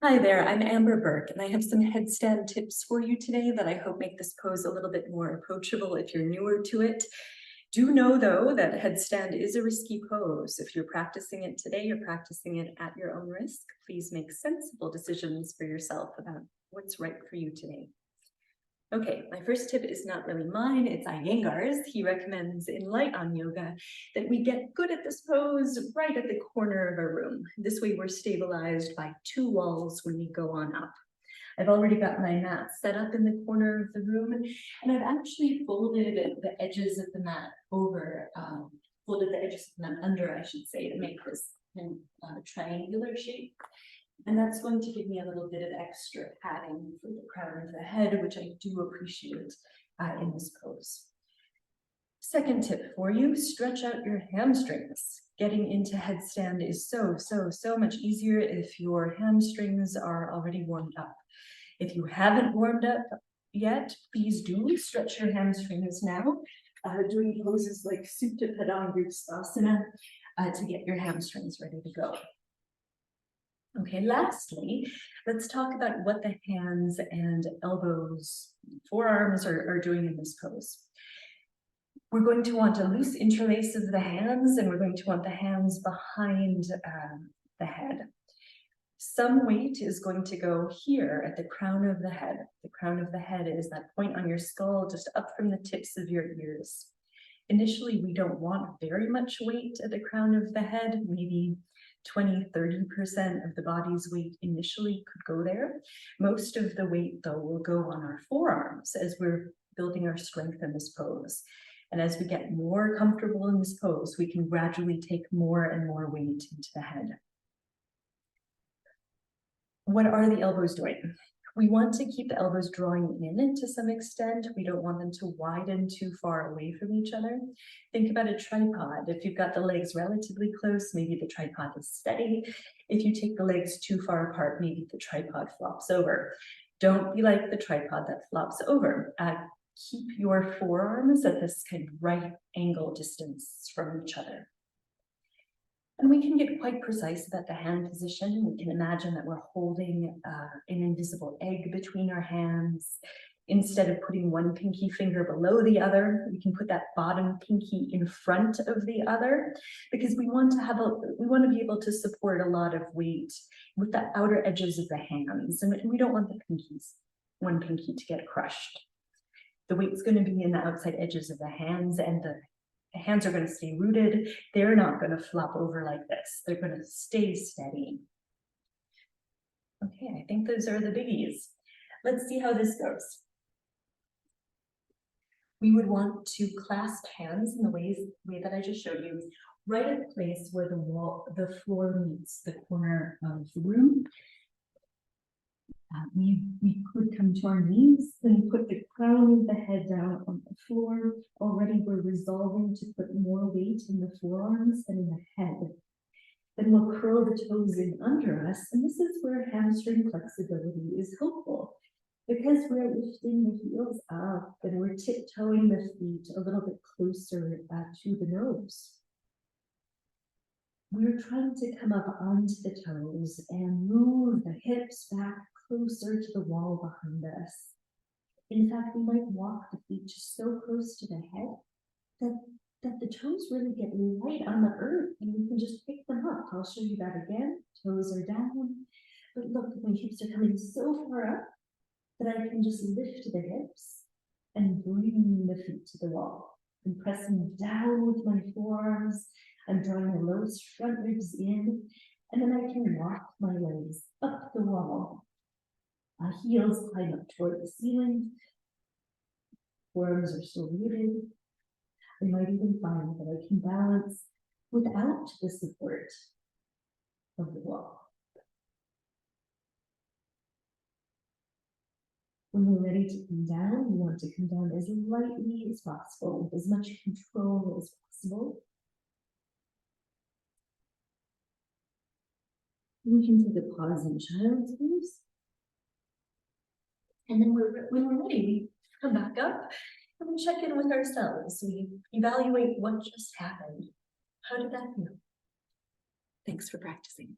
Hi there, I'm Amber Burke, and I have some headstand tips for you today that I hope make this pose a little bit more approachable if you're newer to it. Do know, though, that headstand is a risky pose. If you're practicing it today, you're practicing it at your own risk. Please make sensible decisions for yourself about what's right for you today. Okay, my first tip is not really mine, it's Iyengar's. He recommends in light on yoga that we get good at this pose right at the corner of a room. This way we're stabilized by two walls when we go on up. I've already got my mat set up in the corner of the room, and I've actually folded the edges of the mat over, folded the edges of the mat under, I should say, to make this triangular shape. And that's going to give me a little bit of extra padding for the crown of the head, which I do appreciate in this pose. Second tip for you, stretch out your hamstrings. Getting into headstand is so much easier if your hamstrings are already warmed up. If you haven't warmed up yet, please do stretch your hamstrings now, doing poses like Supta Padang sirsasana to get your hamstrings ready to go. Okay, lastly, let's talk about what the hands and elbows, forearms are doing in this pose. We're going to want a loose interlace of the hands, and we're going to want the hands behind the head. Some weight is going to go here at the crown of the head. The crown of the head is that point on your skull just up from the tips of your ears. Initially, we don't want very much weight at the crown of the head, maybe 20–30% of the body's weight initially could go there. Most of the weight, though, will go on our forearms as we're building our strength in this pose. And as we get more comfortable in this pose, we can gradually take more and more weight into the head. What are the elbows doing? We want to keep the elbows drawing in to some extent. We don't want them to widen too far away from each other. Think about a tripod. If you've got the legs relatively close, maybe the tripod is steady. If you take the legs too far apart, maybe the tripod flops over. Don't be like the tripod that flops over. Keep your forearms at this kind of right angle distance from each other. And we can get quite precise about the hand position. We can imagine that we're holding an invisible egg between our hands. Instead of putting one pinky finger below the other, we can put that bottom pinky in front of the other, because we want to be able to support a lot of weight with the outer edges of the hands, and we don't want the one pinky to get crushed. The weight's going to be in the outside edges of the hands, and the hands are going to stay rooted. They're not going to flop over like this. They're going to stay steady. Okay, I think those are the biggies. Let's see how this goes. We would want to clasp hands in the way that I just showed you, right at the place where the floor meets the corner of the room. We could come to our knees and put the crown of the head down on the floor. Already we're resolving to put more weight in the forearms than in the head. Then we'll curl the toes in under us, and this is where hamstring flexibility is helpful, because we're lifting the heels up and we're tiptoeing the feet a little bit closer to the nose. We're trying to come up onto the toes and move the hips back closer to the wall behind us. In fact, we might walk the feet just so close to the head that the toes really get light on the earth, and we can just pick them up. I'll show you that again. Toes are down, but look, my hips are coming so far up that I can just lift the hips and bring the feet to the wall. I'm pressing down with my forearms. I'm drawing the lowest front ribs in, and then I can walk my legs up the wall. Heels climb up toward the ceiling. Forearms are still rooted. I might even find that I can balance without the support of the wall. When we're ready to come down, we want to come down as lightly as possible, with as much control as possible. We can take a pause in child's pose. And then when we're ready, we come back up and we check in with ourselves. We evaluate what just happened. How did that feel? Thanks for practicing.